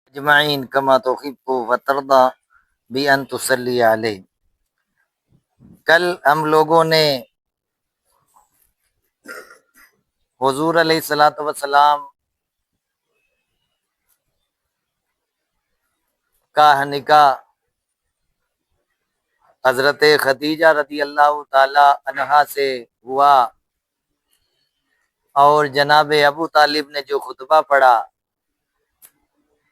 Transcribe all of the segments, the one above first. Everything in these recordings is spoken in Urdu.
اجمعین کما تحب وترضى بأن تصلی علیہ۔ کل ہم لوگوں نے حضور علیہ الصلوۃ والسلام کا نکاح حضرت خدیجہ رضی اللہ تعالی عنہا سے ہوا، اور جناب ابو طالب نے جو خطبہ پڑھا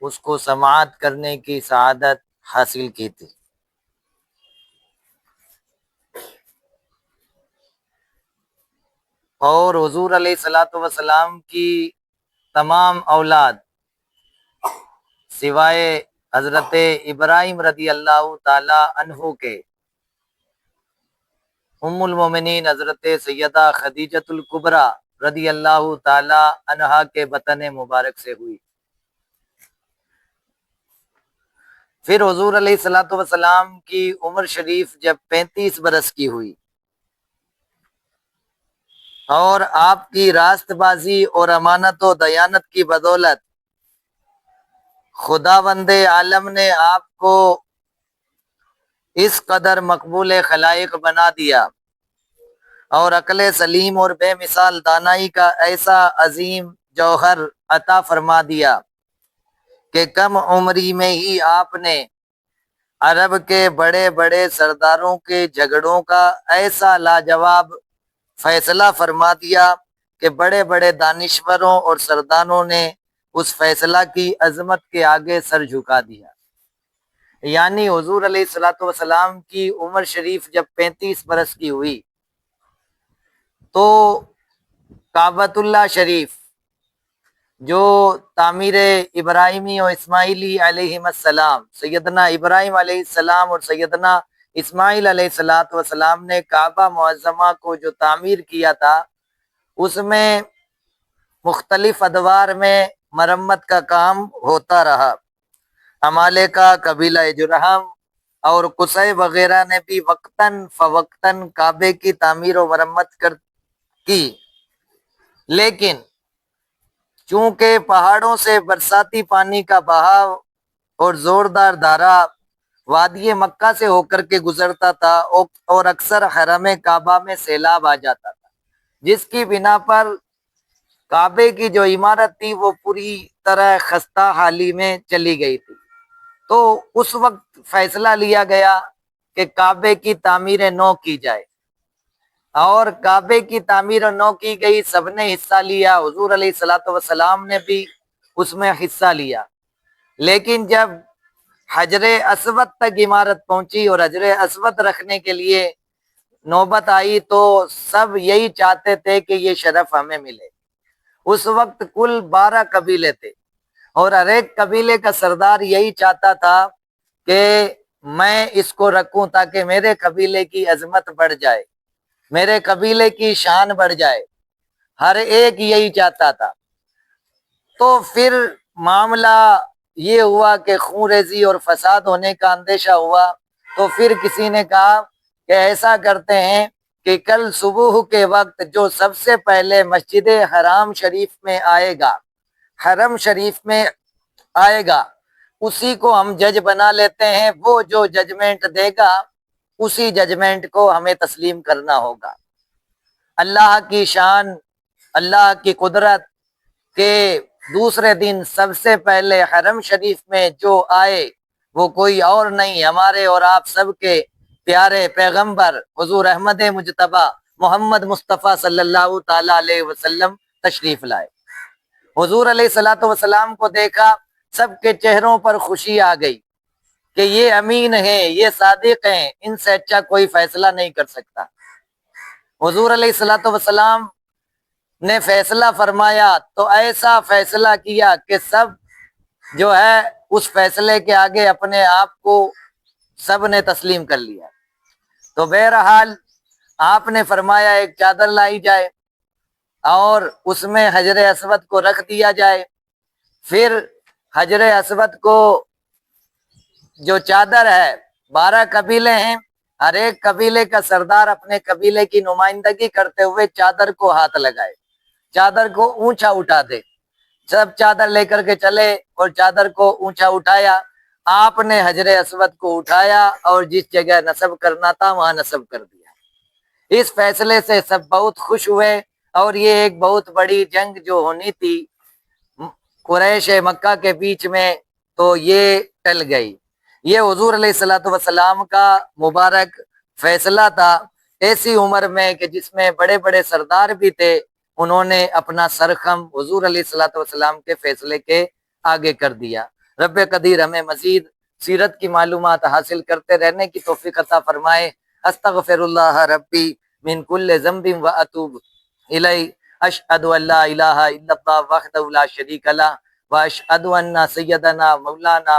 اس کو سماعت کرنے کی سعادت حاصل کی تھی۔ اور حضور علیہ الصلوۃ والسلام کی تمام اولاد سوائے حضرت ابراہیم رضی اللہ تعالی عنہ کے، ام المومنین حضرت سیدہ خدیجۃ الکبریٰ رضی اللہ تعالی عنہا کے بطن مبارک سے ہوئی۔ پھر حضور علیہ الصلوۃ والسلام کی عمر شریف جب 35 برس کی ہوئی، اور آپ کی راست بازی اور امانت و دیانت کی بدولت خداوند عالم نے آپ کو اس قدر مقبول خلائق بنا دیا، اور عقل سلیم اور بے مثال دانائی کا ایسا عظیم جوہر عطا فرما دیا کہ کم عمری میں ہی آپ نے عرب کے بڑے بڑے سرداروں کے جھگڑوں کا ایسا لاجواب فیصلہ فرما دیا کہ بڑے بڑے دانشوروں اور سرداروں نے اس فیصلہ کی عظمت کے آگے سر جھکا دیا۔ یعنی حضور علیہ الصلوۃ والسلام کی عمر شریف جب 35 برس کی ہوئی تو کعبۃ اللہ شریف جو تعمیر ابراہیمی و اسماعیلی علیہ السلام، سیدنا ابراہیم علیہ السلام اور سیدنا اسماعیل علیہ السلام نے کعبہ معظمہ کو جو تعمیر کیا تھا، اس میں مختلف ادوار میں مرمت کا کام ہوتا رہا۔ عمالقہ، قبیلہ جرہم اور قصی وغیرہ نے بھی وقتاً فوقتاً کعبے کی تعمیر و مرمت کی، لیکن چونکہ پہاڑوں سے برساتی پانی کا بہاؤ اور زوردار دھارا وادی مکہ سے ہو کر کے گزرتا تھا، اور اکثر حرم کعبہ میں سیلاب آ جاتا تھا، جس کی بنا پر کعبے کی جو عمارت تھی وہ پوری طرح خستہ حالی میں چلی گئی تھی۔ تو اس وقت فیصلہ لیا گیا کہ کعبے کی تعمیر نو کی جائے، اور کعبے کی تعمیر نو کی گئی، سب نے حصہ لیا، حضور علیہ الصلوۃ والسلام نے بھی اس میں حصہ لیا۔ لیکن جب حجر اسود تک عمارت پہنچی اور حجر اسود رکھنے کے لیے نوبت آئی تو سب یہی چاہتے تھے کہ یہ شرف ہمیں ملے۔ اس وقت کل 12 قبیلے تھے، اور ہر ایک قبیلے کا سردار یہی چاہتا تھا کہ میں اس کو رکھوں تاکہ میرے قبیلے کی عظمت بڑھ جائے، میرے قبیلے کی شان بڑھ جائے، ہر ایک یہی چاہتا تھا۔ تو پھر معاملہ یہ ہوا کہ خون ریزی اور فساد ہونے کا اندیشہ ہوا، تو پھر کسی نے کہا کہ ایسا کرتے ہیں کہ کل صبح کے وقت جو سب سے پہلے مسجد حرام شریف میں آئے گا، حرم شریف میں آئے گا، اسی کو ہم جج بنا لیتے ہیں، وہ جو ججمنٹ دے گا اسی ججمنٹ کو ہمیں تسلیم کرنا ہوگا۔ اللہ کی شان، اللہ کی قدرت کہ دوسرے دن سب سے پہلے حرم شریف میں جو آئے وہ کوئی اور نہیں، ہمارے اور آپ سب کے پیارے پیغمبر حضور احمد مجتبیٰ محمد مصطفیٰ صلی اللہ تعالی علیہ وسلم تشریف لائے۔ حضور علیہ الصلوۃ والسلام کو دیکھا، سب کے چہروں پر خوشی آ گئی کہ یہ امین ہیں، یہ صادق ہیں، ان سے اچھا کوئی فیصلہ نہیں کر سکتا۔ حضور علیہ الصلوۃ والسلام نے فیصلہ فرمایا تو ایسا فیصلہ کیا کہ سب جو ہے اس فیصلے کے آگے اپنے آپ کو سب نے تسلیم کر لیا۔ تو بہرحال آپ نے فرمایا ایک چادر لائی جائے اور اس میں حجر اسود کو رکھ دیا جائے۔ پھر حجر اسود کو جو چادر ہے، 12 قبیلے ہیں، ہر ایک قبیلے کا سردار اپنے قبیلے کی نمائندگی کرتے ہوئے چادر کو ہاتھ لگائے، چادر کو اونچا اٹھا دے، سب چادر لے کر کے چلے اور چادر کو اونچا اٹھایا. آپ نے حجر اسود کو اٹھایا اور جس جگہ نصب کرنا تھا وہاں نصب کر دیا. اس فیصلے سے سب بہت خوش ہوئے اور یہ ایک بہت بڑی جنگ جو ہونی تھی قریش مکہ کے بیچ میں تو یہ ٹل گئی. یہ حضور علیہ الصلوۃ والسلام کا مبارک فیصلہ تھا ایسی عمر میں کہ جس میں بڑے بڑے سردار بھی تھے. انہوں نے اپنا سرخم حضور علیہ الصلوۃ والسلام کے فیصلے کے آگے کر دیا. رب قدیر ہمیں مزید سیرت کی معلومات حاصل کرتے رہنے کی توفیق عطا فرمائے. استغفر اللہ ربی من کل ذنب واتوب الیہ. اشہد ان لا الہ الا اللہ وحدہ لا شریک لہ واشہد ان سیدنا مولانا